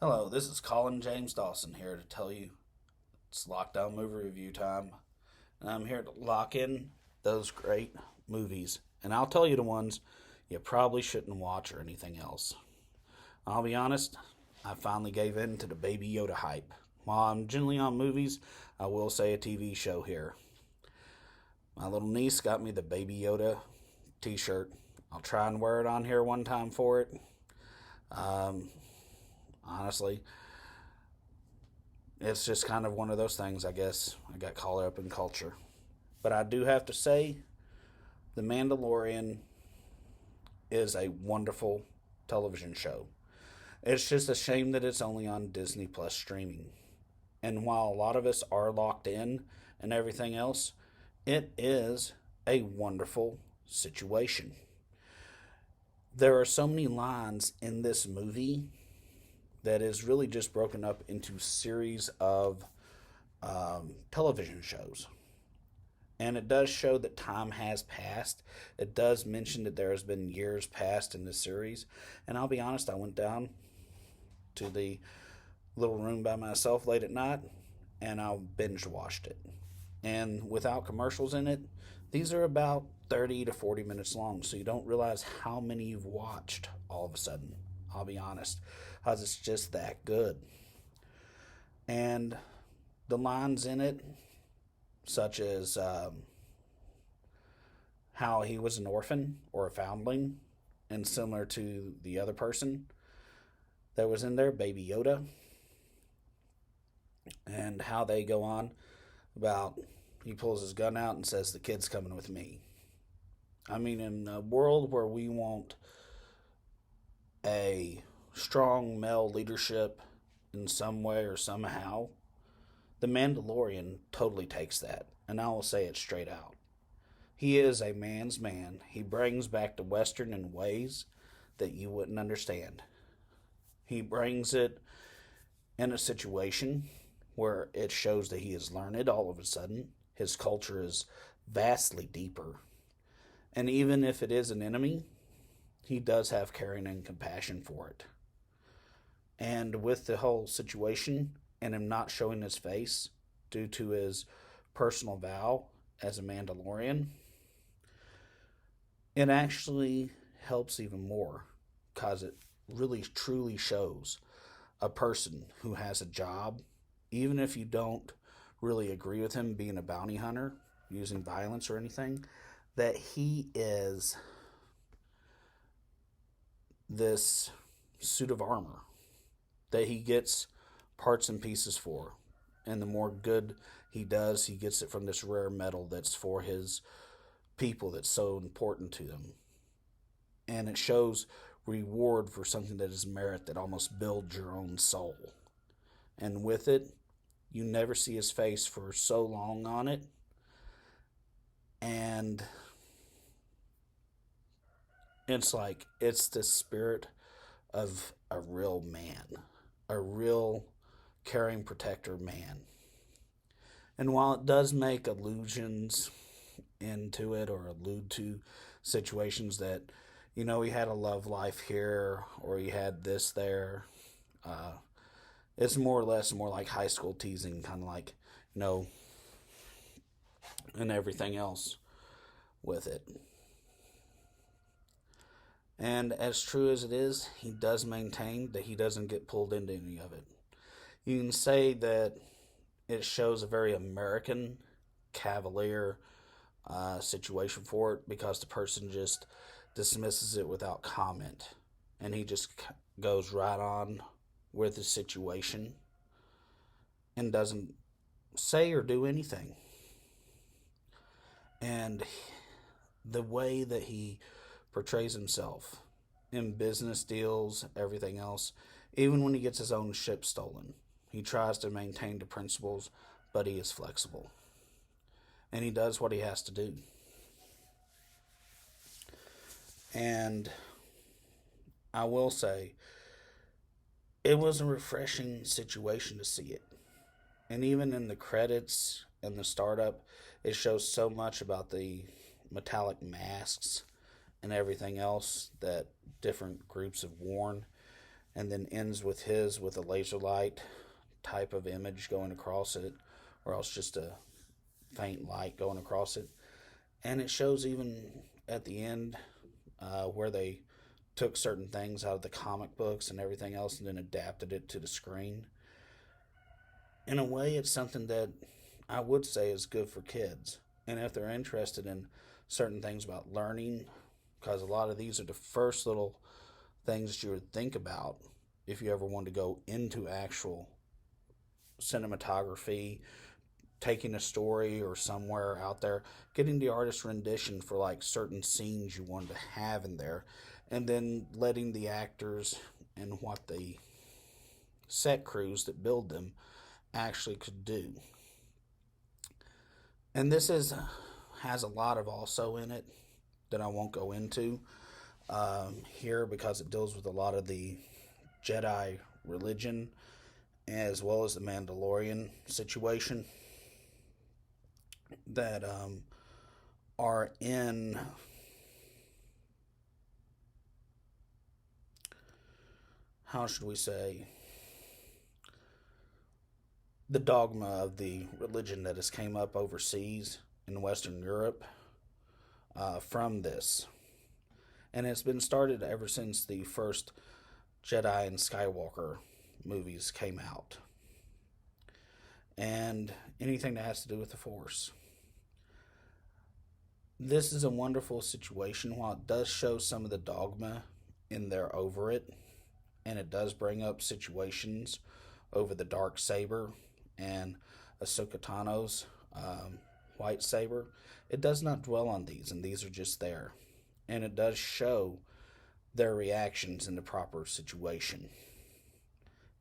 Hello, this is Colin James Dawson here to tell you it's lockdown movie review time. And I'm here to lock in those great movies. And I'll tell you the ones you probably shouldn't watch or anything else. I'll be honest, I finally gave in to the Baby Yoda hype. While I'm generally on movies, I will say a TV show here. My little niece got me the Baby Yoda t shirt. I'll try and wear it on here one time for it. Um, Honestly, it's just kind of one of those things, I guess. I got caught up in culture. But I do have to say, The Mandalorian is a wonderful television show. It's just a shame that it's only on Disney Plus streaming. And while a lot of us are locked in and everything else, it is a wonderful situation. There are so many lines in this movie that is really just broken up into series of television shows. And it does show that time has passed. It does mention that there has been years passed in this series. And I'll be honest, I went down to the little room by myself late at night and I binge watched it. And without commercials in it, these are about 30 to 40 minutes long. So you don't realize how many you've watched all of a sudden. I'll be honest, because it's just that good. And the lines in it, such as how he was an orphan or a foundling, and similar to the other person that was in there, Baby Yoda, and how they go on about he pulls his gun out and says, "The kid's coming with me." I mean, in a world where we want a strong male leadership in some way or somehow, The Mandalorian totally takes that, and I will say it straight out. He is a man's man. He brings back the Western in ways that you wouldn't understand. He brings it in a situation where it shows that he has learned it all of a sudden. His culture is vastly deeper. And even if it is an enemy, he does have caring and compassion for it. And with the whole situation and him not showing his face due to his personal vow as a Mandalorian, it actually helps even more because it really truly shows a person who has a job, even if you don't really agree with him being a bounty hunter using violence or anything, that he is this suit of armor that he gets parts and pieces for. And the more good he does, he gets it from this rare metal that's for his people that's so important to them. And it shows reward for something that is merit that almost builds your own soul. And with it, you never see his face for so long on it. And it's like it's the spirit of a real man, a real caring protector man. And while it does make allusions into it or allude to situations that, he had a love life here or he had this there, uh, it's more or less more like high school teasing, kind of like, you know, and everything else with it. And as true as it is, he does maintain that he doesn't get pulled into any of it. You can say that it shows a very American, cavalier situation for it because the person just dismisses it without comment. And he just goes right on with the situation and doesn't say or do anything. And the way that he portrays himself in business deals, everything else, even when he gets his own ship stolen, he tries to maintain the principles, but he is flexible. And he does what he has to do. And I will say, it was a refreshing situation to see it. And even in the credits and the startup, it shows so much about the metallic masks and everything else that different groups have worn. and then ends with his with a laser light type of image going across it, or else just a faint light going across it. And it shows even at the end where they took certain things out of the comic books and everything else and then adapted it to the screen. In a way, it's something that I would say is good for kids. And if they're interested in certain things about learning, because a lot of these are the first little things that you would think about if you ever want to go into actual cinematography, taking a story or somewhere out there, getting the artist rendition for like certain scenes you wanted to have in there, and then letting the actors and what the set crews that build them actually could do. And this has a lot of also in it that I won't go into here because it deals with a lot of the Jedi religion as well as the Mandalorian situation that are in how should we say the dogma of the religion that has came up overseas in Western Europe from this. And it's been started ever since the first Jedi and Skywalker movies came out. And anything that has to do with the Force. This is a wonderful situation. While it does show some of the dogma in there over it, and it does bring up situations over the dark saber and Ahsoka Tano's white saber, it does not dwell on these, and these are just there. And it does show their reactions in the proper situation.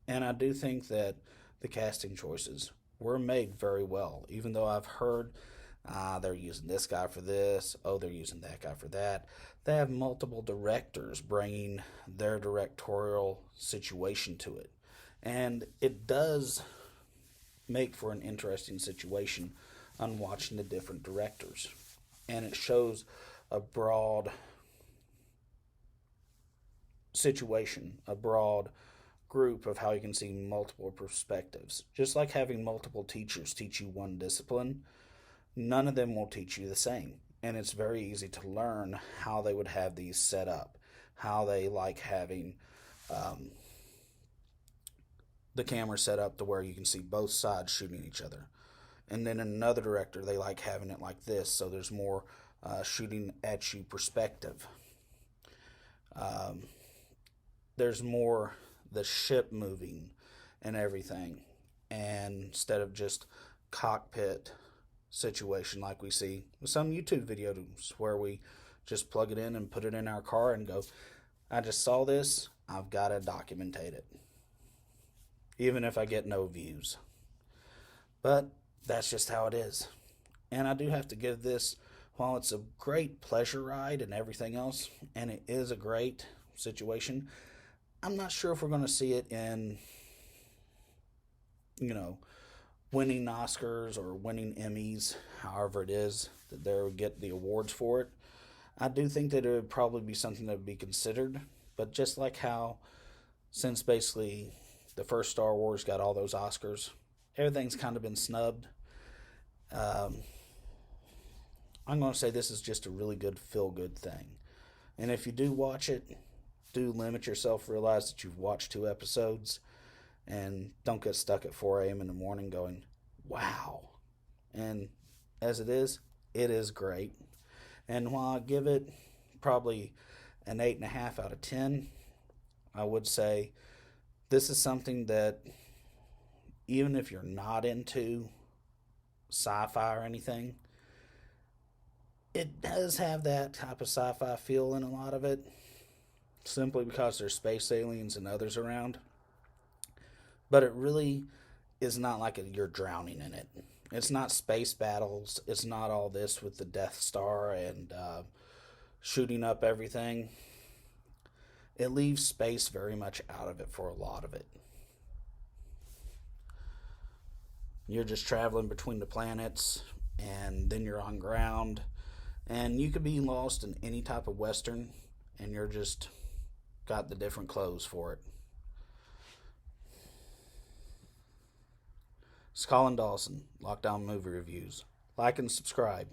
And I do think that the casting choices were made very well, even though I've heard they're using this guy for this, they're using that guy for that. They have multiple directors bringing their directorial situation to it. And it does make for an interesting situation on watching the different directors. And it shows a broad situation, a broad group of how you can see multiple perspectives. Just like having multiple teachers teach you one discipline, none of them will teach you the same. And it's very easy to learn how they would have these set up, how they like having the camera set up to where you can see both sides shooting each other. And then another director, they like having it like this, so there's more shooting at you perspective. There's more the ship moving and everything, and instead of just cockpit situation like we see with some YouTube videos where we just plug it in and put it in our car and go, I just saw this, I've got to documentate it, even if I get no views. But that's just how it is. And I do have to give this, while it's a great pleasure ride and everything else, and it is a great situation, I'm not sure if we're going to see it in, winning Oscars or winning Emmys, however it is that they would get the awards for it. I do think that it would probably be something that would be considered, but just like how, since basically the first Star Wars got all those Oscars, everything's kind of been snubbed. I'm going to say this is just a really good feel-good thing. And if you do watch it, do limit yourself, realize that you've watched 2 episodes, and don't get stuck at 4 a.m. in the morning going, wow. And as it is great. And while I give it probably an 8.5 out of 10, I would say this is something that even if you're not into sci-fi or anything, it does have that type of sci-fi feel in a lot of it, simply because there's space aliens and others around. But it really is not like you're drowning in it. It's not space battles. It's not all this with the Death Star and shooting up everything. It leaves space very much out of it for a lot of it. You're just traveling between the planets, and then you're on ground. And you could be lost in any type of Western, and you're just got the different clothes for it. It's Colin Dawson, Lockdown Movie Reviews. Like and subscribe.